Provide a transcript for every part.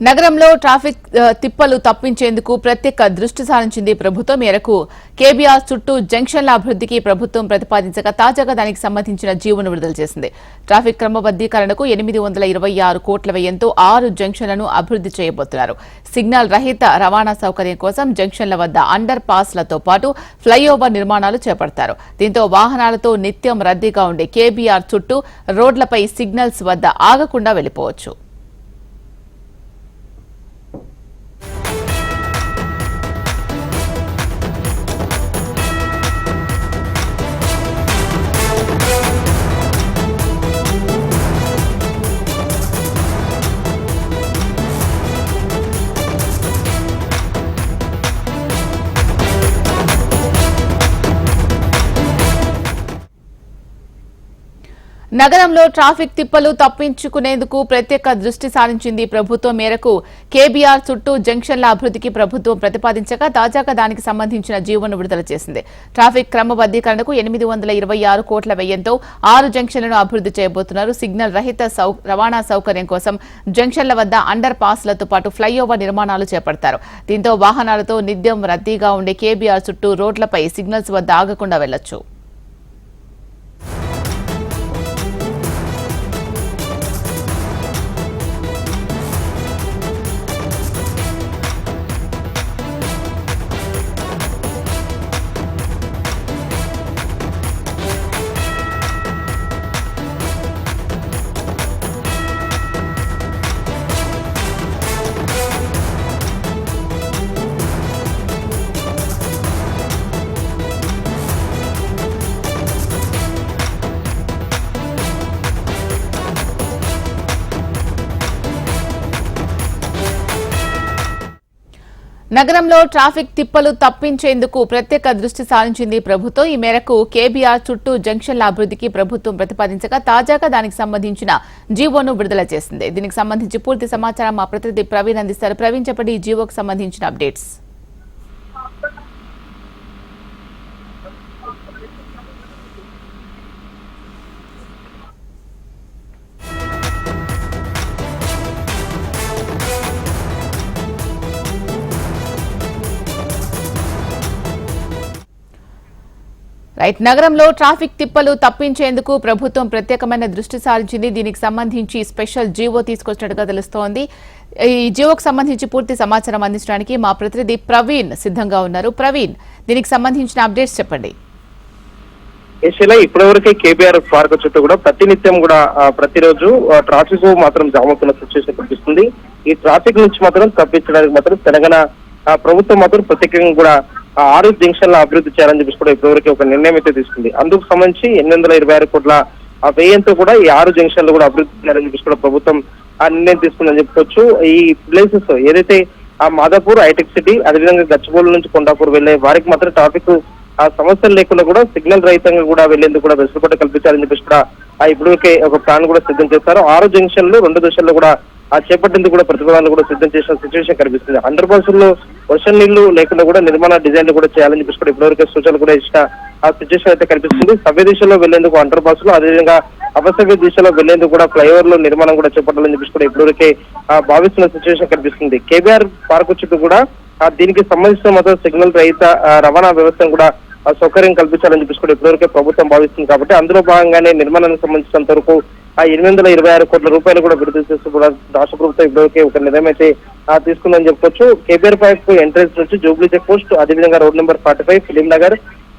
నగరంలో ట్రాఫిక్ తిప్పలు తప్పించేందుకు ప్రత్యేక దృష్టి సారించింది ప్రభుత్వం. మేరకు కేబీఆర్ చుట్టూ జంక్షన్ల అభివృద్ధికి ప్రభుత్వం ప్రతిపాదించగా తాజాగా దానికి సంబంధించిన జీవోను విడుదల చేసింది. ట్రాఫిక్ క్రమబద్దీకరణకు 826 కోట్ల వ్యయంతో 6 జంక్షన్లను అభివృద్ధి చేయబోతున్నారు. సిగ్నల్ రహిత రవాణా సౌకర్యం కోసం జంక్షన్ల వద్ద అండర్ పాస్లతో పాటు ఫ్లైఓవర్ నిర్మాణాలు చేపడతారు. దీంతో వాహనాలతో నిత్యం రద్దీగా ఉండే కేబీఆర్ చుట్టూ రోడ్లపై సిగ్నల్స్ వద్ద ఆగకుండా వెళ్లిపోవచ్చు. నగరంలో ట్రాఫిక్ తిప్పలు తప్పించుకునేందుకు ప్రత్యేక దృష్టి సారించింది ప్రభుత్వం. మేరకు కేబీఆర్ చుట్టూ జంక్షన్ల అభివృద్ధికి ప్రభుత్వం ప్రతిపాదించగా తాజాగా దానికి సంబంధించిన జీవోను విడుదల చేసింది. ట్రాఫిక్ క్రమబద్దీకరణకు 826 కోట్ల వ్యయంతో 6 జంక్షన్లను అభివృద్ధి చేయబోతున్నారు. సిగ్నల్ రహిత రవాణా సౌకర్యం కోసం జంక్షన్ల వద్ద అండర్ పాస్లతో పాటు ఫ్లైఓవర్ నిర్మాణాలు చేపడతారు. దీంతో వాహనాలతో నిత్యం రద్దీగా ఉండే కేబీఆర్ చుట్టూ రోడ్లపై సిగ్నల్స్ వద్ద ఆగకుండా వెళ్లొచ్చు. నగరంలో ట్రాఫిక్ తిప్పలు తప్పించేందుకు ప్రత్యేక దృష్టి సారించింది ప్రభుత్వం. ఈ మేరకు కేబీఆర్ చుట్టూ జంక్షన్ల అభివృద్ధికి ప్రభుత్వం ప్రతిపాదించగా తాజాగా దానికి సంబంధించిన జీవోను విడుదల చేసింది. దీనికి సంబంధించి పూర్తి సమాచారం మా ప్రతినిధి ప్రవీణ్ అందిస్తారు. ప్రవీణ్, చెప్పండి ఈ జీవోకు సంబంధించిన అప్డేట్స్. నగరంలో ట్రాఫిక్ తిప్పలు తప్పించేందుకు ప్రభుత్వం ప్రత్యేకమైన దృష్టి సారించింది. దీనికి సంబంధించి స్పెషల్ జీవో తీసుకొచ్చినట్టుగా తెలుస్తోంది. ఈ జీవోకు సంబంధించి పూర్తి సమాచారం అందించడానికి మా ప్రతినిధి ప్రవీణ్ సిద్ధంగా ఉన్నారు. ప్రవీణ్, దీనికి సంబంధించిన అప్డేట్స్ చెప్పండి. ఇప్పటివరకే కేబీఆర్ పార్క్ చుట్టూ కూడా ప్రతినిత్యం కూడా ప్రతిరోజు ట్రాఫిక్ మాత్రం జామ్ అవుతున్న సిచ్యువేషన్ కనిపిస్తుంది. ఈ ట్రాఫిక్ నుంచి మాత్రం తప్పించడానికి మాత్రం తెలంగాణ ప్రభుత్వం మాత్రం ప్రత్యేకంగా కూడా 6 జంక్షన్ల అభివృద్ధి చేయాలని చెప్పేసి కూడా ఇప్పటివరకు ఒక నిర్ణయం అయితే తీసుకుంది. అందుకు సంబంధించి 826 కోట్ల వ్యయంతో కూడా ఈ 6 జంక్షన్లు కూడా అభివృద్ధి చేయాలని చెప్పేసి కూడా ప్రభుత్వం ఆ నిర్ణయం తీసుకుందని చెప్పుకోవచ్చు. ఈ ప్లేసెస్ ఏదైతే మాదాపూర్, హైటెక్ సిటీ, అదేవిధంగా గచ్చిబౌలి నుంచి కొండాపూర్ వెళ్లే వారికి మాత్రం ట్రాఫిక్ సమస్యలు లేకుండా కూడా సిగ్నల్ రహితంగా కూడా వెళ్లేందుకు కూడా వెసులుబాటు కల్పించాలని చెప్పేసి కూడా ఇప్పటివరకే ఒక ప్లాన్ కూడా సిద్ధం చేస్తారు. 6 జంక్షన్లు 2 దశల్లో కూడా చేపట్టేందుకు కూడా ప్రతిపాదనలు కూడా సిద్ధం చేసిన సిచ్యువేషన్ కనిపిస్తుంది. అండర్ పాస్ల్లో వర్షం నీళ్లు లేకుండా కూడా నిర్మాణ డిజైన్లు కూడా చేయాలని చెప్పేసి కూడా ఇప్పటివరకు సూచనలు కూడా ఇచ్చిన సిచ్యువేషన్ అయితే కనిపిస్తుంది. సవ్య దిశలో వెళ్లేందుకు అండర్ పాస్లు, అదేవిధంగా అపసవ్య దిశలో వెళ్లేందుకు కూడా ఫ్లైఓవర్లు నిర్మాణం కూడా చేపట్టాలని చెప్పేసి కూడా ఇప్పటివరకే భావిస్తున్న సిచ్యువేషన్ కనిపిస్తుంది. కేబీఆర్ పార్క్ చుట్టూ కూడా దీనికి సంబంధించిన మాత్రం సిగ్నల్ రహిత రవాణా వ్యవస్థను కూడా సౌకర్యం కల్పించాలని చెప్పేసి కూడా ఇప్పటివరకే ప్రభుత్వం భావిస్తుంది. కాబట్టి అందులో భాగంగానే నిర్మాణానికి సంబంధించినంత వరకు 826 కోట్ల రూపాయలు కూడా విడుదల చేస్తూ కూడా రాష్ట్ర ప్రభుత్వం ఇప్పటివరకే ఒక నిర్ణయం అయితే తీసుకుందని చెప్పుకోవచ్చు. కేబీఆర్ పార్క్ ఎంట్రెన్స్ నుంచి జూబ్లీ చెక్ పోస్ట్, అదేవిధంగా road number 45, film Nagar,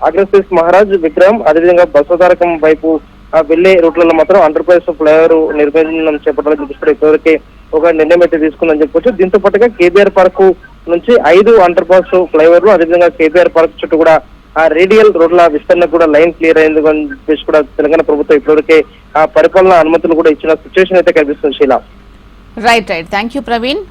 Agrasen Maharaj, Vikram, అదేవిధంగా బసవతారకం వైపు వెళ్లే రూట్లలో మాత్రం అండర్ పాస్ ఫ్లైఓవర్ నిర్మాణం చేపట్టాలని చెప్పేసి కూడా ఇప్పటివరకే ఒక నిర్ణయం అయితే తీసుకుందని చెప్పుకోవచ్చు. దీంతో పాటుగా కేబీఆర్ పార్క్ నుంచి 5 అండర్ పాస్ ఫ్లైఓవర్లు, అదేవిధంగా కేబీఆర్ పార్క్ చుట్టూ కూడా రేడియల్ రోడ్ల విస్తరణ కూడా లైన్ క్లియర్ అయ్యేందుకు అని చెప్పేసి కూడా తెలంగాణ ప్రభుత్వం ఇప్పటివరకే పరిపాలన అనుమతులు కూడా ఇచ్చిన సిచ్యువేషన్ అయితే కనిపిస్తుంది. Sheela, right. Thank you Praveen.